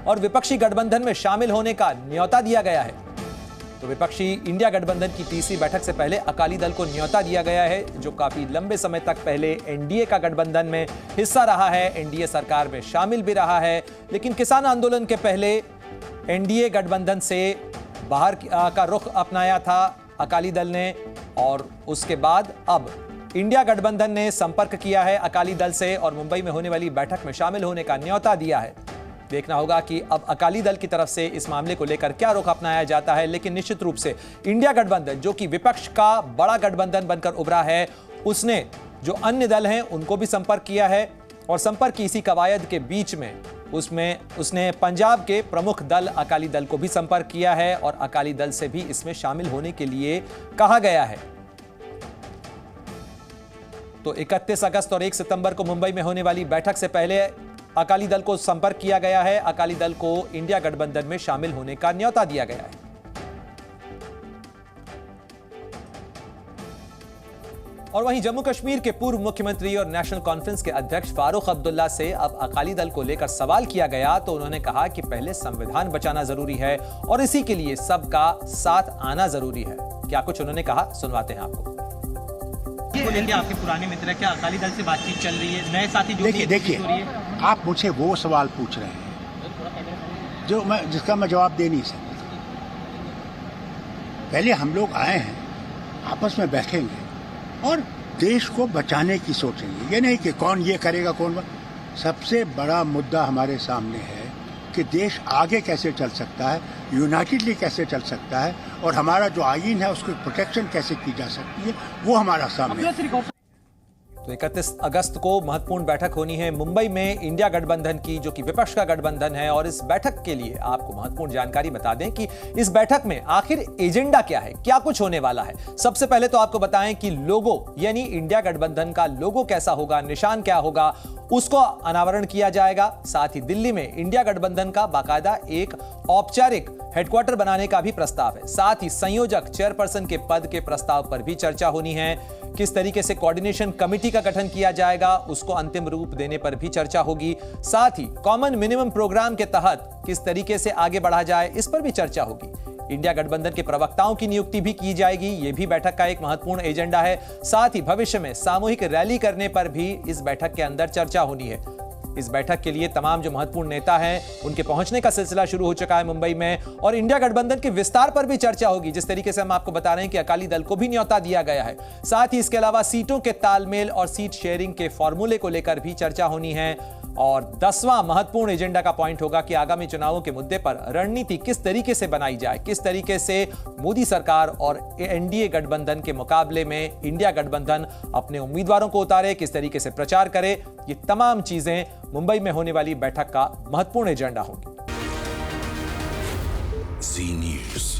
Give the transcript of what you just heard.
और विपक्षी गठबंधन में शामिल होने का न्योता दिया गया है। तो विपक्षी इंडिया गठबंधन की तीसरी बैठक से पहले अकाली दल को न्योता दिया गया है, जो काफी लंबे समय तक पहले एनडीए का गठबंधन में हिस्सा रहा है, एनडीए सरकार में शामिल भी रहा है। लेकिन किसान आंदोलन के पहले एनडीए गठबंधन से बाहर का रुख अपनाया था अकाली दल ने, और उसके बाद अब इंडिया गठबंधन ने संपर्क किया है अकाली दल से और मुंबई में होने वाली बैठक में शामिल होने का न्योता दिया है। देखना होगा कि अब अकाली दल की तरफ से इस मामले को लेकर क्या रुख अपनाया जाता है। लेकिन निश्चित रूप से इंडिया गठबंधन, जो कि विपक्ष का बड़ा गठबंधन बनकर उभरा है, उसने जो अन्य दल हैं उनको भी संपर्क किया है, और संपर्क की इसी कवायद के बीच में उसने पंजाब के प्रमुख दल अकाली दल को भी संपर्क किया है और अकाली दल से भी इसमें शामिल होने के लिए कहा गया है। तो 31 अगस्त और 1 सितंबर को मुंबई में होने वाली बैठक से पहले अकाली दल को संपर्क किया गया है। अकाली दल को इंडिया गठबंधन में शामिल होने का न्योता दिया गया है। और वहीं जम्मू कश्मीर के पूर्व मुख्यमंत्री और नेशनल कॉन्फ्रेंस के अध्यक्ष फारूक अब्दुल्ला से अब अकाली दल को लेकर सवाल किया गया, तो उन्होंने कहा कि पहले संविधान बचाना जरूरी है और इसी के लिए सबका साथ आना जरूरी है। क्या कुछ उन्होंने कहा, सुनवाते हैं आपको। बोलेंगे आपके पुराने मित्र, क्या अकाली दल से बातचीत चल रही है, नए साथी जो देखिए आप मुझसे वो सवाल पूछ रहे हैं जिसका मैं जवाब दे नहीं सकता। पहले हम लोग आए हैं, आपस में बैठेंगे और देश को बचाने की सोचेंगे। ये नहीं कि कौन ये करेगा कौन। सबसे बड़ा मुद्दा हमारे सामने है कि देश आगे कैसे चल सकता है, यूनाइटेडली कैसे चल सकता है, और हमारा जो आईन है उसकी प्रोटेक्शन कैसे की जा सकती है, वो हमारा सामने है। तो 31 अगस्त को महत्वपूर्ण बैठक होनी है मुंबई में इंडिया गठबंधन की, जो कि विपक्ष का गठबंधन है। और इस बैठक के लिए आपको महत्वपूर्ण जानकारी बता दें कि इस बैठक में आखिर एजेंडा क्या है, क्या कुछ होने वाला है। सबसे पहले तो आपको बताएं कि लोगो, यानी इंडिया गठबंधन का लोगो कैसा होगा, निशान क्या होगा, उसको अनावरण किया जाएगा। साथ ही दिल्ली में इंडिया गठबंधन का बाकायदा एक औपचारिक हेडक्वार्टर बनाने का भी प्रस्ताव है। साथ ही संयोजक चेयरपर्सन के पद के प्रस्ताव पर भी चर्चा होनी है। किस तरीके से कोऑर्डिनेशन कमेटी का गठन किया जाएगा, उसको अंतिम रूप देने पर भी चर्चा होगी। साथ ही कॉमन मिनिमम प्रोग्राम के तहत किस तरीके से आगे बढ़ा जाए, इस पर भी चर्चा होगी। इंडिया गठबंधन के प्रवक्ताओं की नियुक्ति भी की जाएगी, यह भी बैठक का एक महत्वपूर्ण एजेंडा है। साथ ही भविष्य में सामूहिक रैली करने पर भी इस बैठक के अंदर चर्चा होनी है। इस बैठक के लिए तमाम जो महत्वपूर्ण नेता हैं उनके पहुंचने का सिलसिला शुरू हो चुका है मुंबई में, और इंडिया गठबंधन के विस्तार पर भी चर्चा होगी। जिस तरीके से हम आपको बता रहे हैं कि अकाली दल को भी न्योता दिया गया है। साथ ही इसके अलावा सीटों के तालमेल और सीट शेयरिंग के फॉर्मूले को लेकर भी चर्चा होनी है। और 10वां महत्वपूर्ण एजेंडा का पॉइंट होगा कि आगामी चुनावों के मुद्दे पर रणनीति किस तरीके से बनाई जाए, किस तरीके से मोदी सरकार और एनडीए गठबंधन के मुकाबले में इंडिया गठबंधन अपने उम्मीदवारों को उतारे, किस तरीके से प्रचार करे। ये तमाम चीजें मुंबई में होने वाली बैठक का महत्वपूर्ण एजेंडा होंगी। जी न्यूज़।